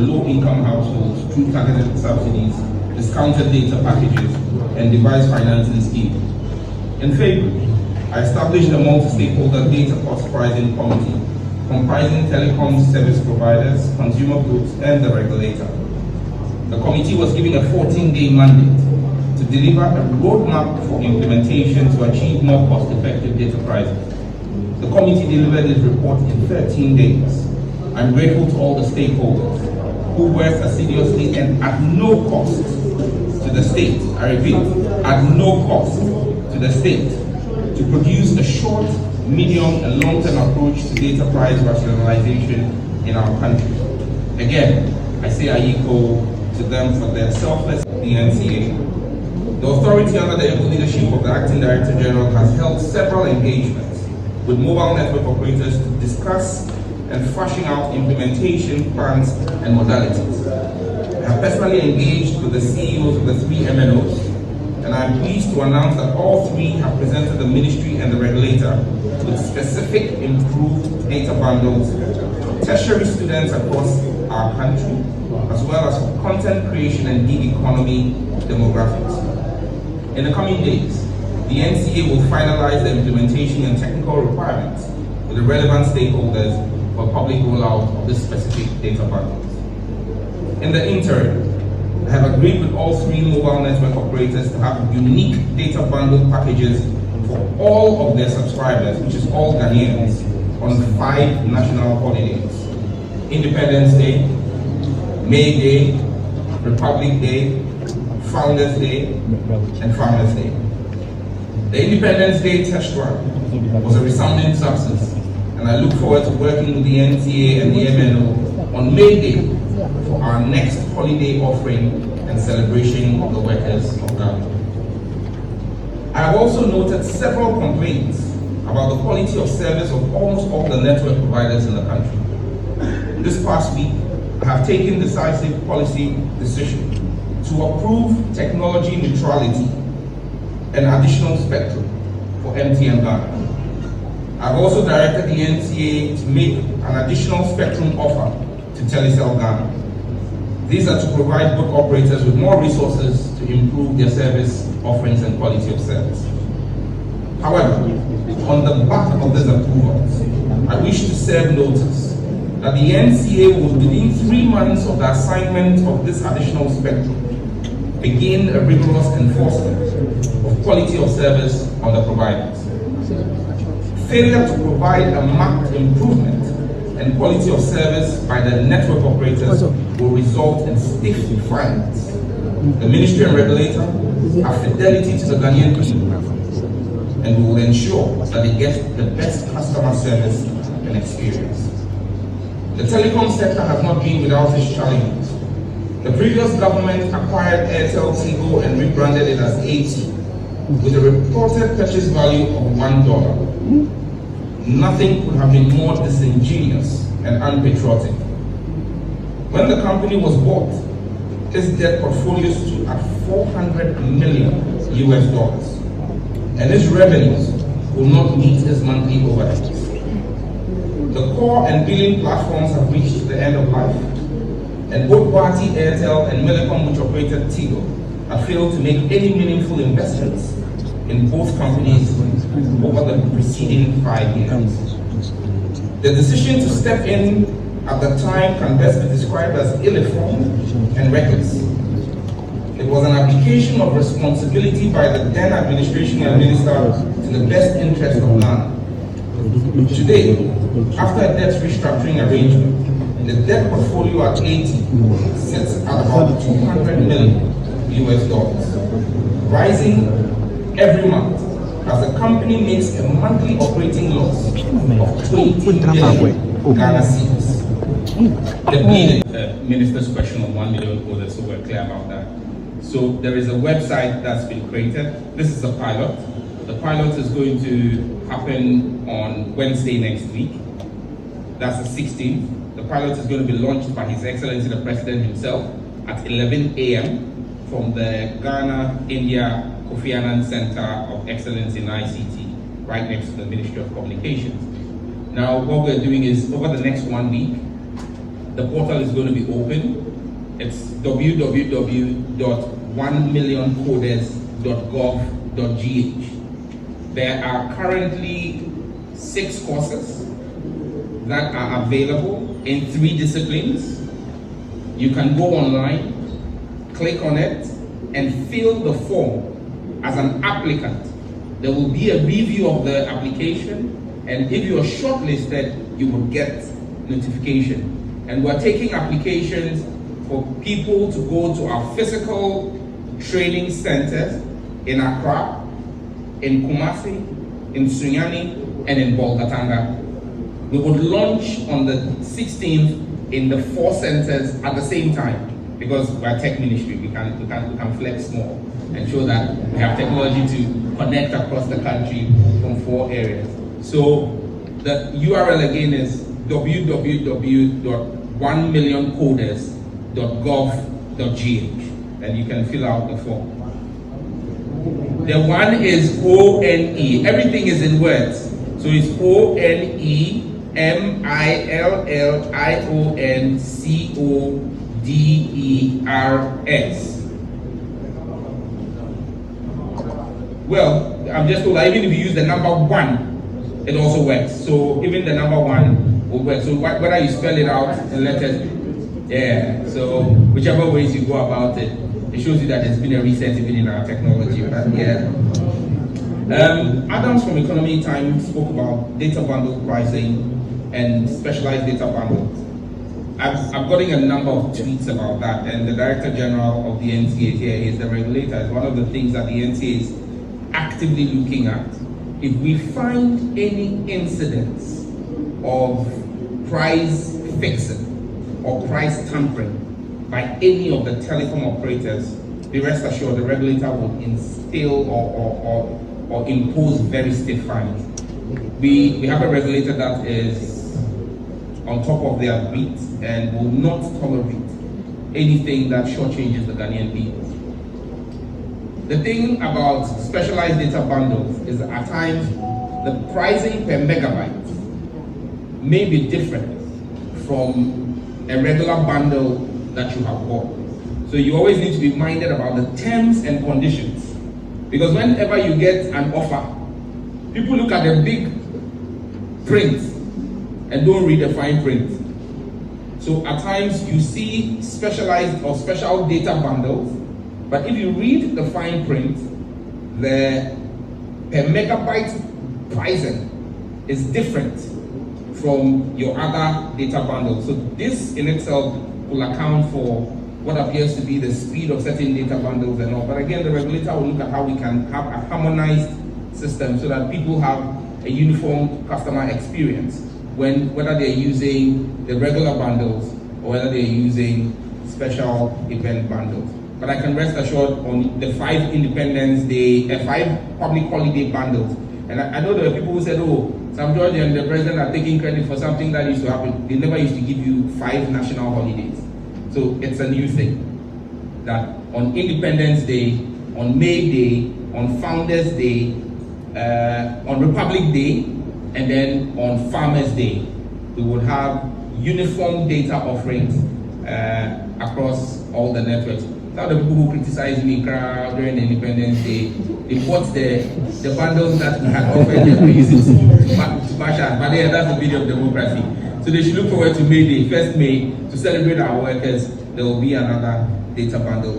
low-income households through targeted subsidies, discounted data packages, and device financing schemes. In February, I established a multi-stakeholder data cost pricing committee comprising telecom service providers, consumer groups, and the regulator. The committee was given a 14-day mandate to deliver a roadmap for implementation to achieve more cost-effective data pricing. The committee delivered its report in 13 days. I'm grateful to all the stakeholders who worked assiduously and at no cost to the state, I repeat, at no cost to the state, to produce a short, medium, and long-term approach to data price rationalization in our country. Again, I say I echo to them for their selfless. The NCA. The authority under the able leadership of the Acting Director General has held several engagements with mobile network operators to discuss and fashion out implementation plans and modalities. I have personally engaged with the CEOs of the 3 MNOs, and I am pleased to announce that all 3 have presented the Ministry and the regulator with specific improved data bundles for tertiary students across our country, as well as for content creation and gig economy demographics. In the coming days, the NCA will finalize the implementation and technical requirements with the relevant stakeholders for public rollout of this specific data bundles. In the interim, I have agreed with all 3 mobile network operators to have unique data bundle packages for all of their subscribers, which is all Ghanaians, on 5 national holidays: Independence Day, May Day, Republic Day, Founders Day, and Farmers Day. The Independence Day test run was a resounding success, and I look forward to working with the NTA and the MNO on May Day for our next holiday offering and celebration of the workers of Ghana. I have also noted several complaints about the quality of service of almost all the network providers in the country. This past week, I have taken decisive policy decision to approve technology neutrality and additional spectrum for MTN Ghana. I've also directed the NCA to make an additional spectrum offer to Telecom Ghana. These are to provide both operators with more resources to improve their service offerings and quality of service. However, on the back of these approvals, I wish to serve notice that the NCA will, within 3 months of the assignment of this additional spectrum, begin a rigorous enforcement of quality of service on the providers. Failure to provide a marked improvement in quality of service by the network operators will result in stiff fines. The Ministry and regulator have fidelity to the Ghanaian people, and we will ensure that they get the best customer service and experience. The telecom sector has not been without its challenges. The previous government acquired Airtel Tigo and rebranded it as AT with a reported purchase value of $1. Nothing could have been more disingenuous and unpatriotic. When the company was bought, its debt portfolio stood at $400 million US, and its revenues will not meet its monthly overheads. The core and billing platforms have reached the end of life, and both Bharti Airtel and Millicom, which operated Tigo, have failed to make any meaningful investments in both companies over the preceding 5 years. The decision to step in at the time can best be described as ill-informed and reckless. It was an application of responsibility by the then administration and minister to the best interest of Ghana. Today, after a debt restructuring arrangement, the debt portfolio at 80 sits at about $200 million US, rising every month as the company makes a monthly operating loss of 20 million Ghana cedis. The minister's question on 1 million orders, so we're clear about that. So there is a website that's been created. This is a pilot. The pilot is going to happen on Wednesday next week. That's the 16th. The pilot is going to be launched by His Excellency the President himself at 11 a.m. from the Ghana-India Kofi Annan Center of Excellence in ICT, right next to the Ministry of Communications. Now, what we're doing is, over the next 1 week, the portal is going to be open. It's www.1millioncoders.gov.gh. There are currently 6 courses that are available in 3 disciplines. You can go online, click on it, and fill the form as an applicant. There will be a review of the application, and if you are shortlisted, you will get notification. And we're taking applications for people to go to our physical training centers in Accra, in Kumasi, in Sunyani, and in Bolgatanga. We would launch on the 16th in the 4 centers at the same time, because we're tech ministry. We can flex more and show that we have technology to connect across the country from 4 areas. So the URL again is www.1millioncoders.gov.gh, and you can fill out the form. The one is ONE. Everything is in words. So it's ONEMILLIONCODERS. Well, I'm just told that even if you use the number 1, it also works. So even the number 1 will work. So whether you spell it out in letters, yeah. So whichever ways you go about it, it shows you that there's been a reset even in our technology. But yeah. Adams from Economy Times spoke about data bundle pricing and specialized data bundles. I've gotten a number of tweets about that, and the Director General of the NTA here is the regulator. It's one of the things that the NTA is actively looking at. If we find any incidents of price fixing or price tampering by any of the telecom operators, be rest assured the regulator will instill or impose very stiff fines. We have a regulator that is on top of their beat and will not tolerate anything that shortchanges the Ghanaian people. The thing about specialized data bundles is that at times the pricing per megabyte may be different from a regular bundle that you have bought. So you always need to be minded about the terms and conditions, because whenever you get an offer, people look at the big print and don't read the fine print. So at times you see specialized or special data bundles, but if you read the fine print, the per megabyte pricing is different from your other data bundles. So this in itself will account for what appears to be the speed of certain data bundles and all. But again, the regulator will look at how we can have a harmonized system so that people have a uniform customer experience whether they're using the regular bundles or whether they're using special event bundles. But I can rest assured on the 5 Independence Day, 5 public holiday bundles. And I know there are people who said, oh, Sam George and the president are taking credit for something that used to happen. They never used to give you 5 national holidays. So it's a new thing that on Independence Day, on May Day, on Founders Day, on Republic Day, and then on Farmers Day, we would have uniform data offerings across all the networks. Now the people who criticize me during Independence Day, they bought the bundles that we had offered them to use it to bash us. But yeah, that's the beauty of democracy. So they should look forward to May Day, 1st May, to celebrate our workers. There will be another data bundle.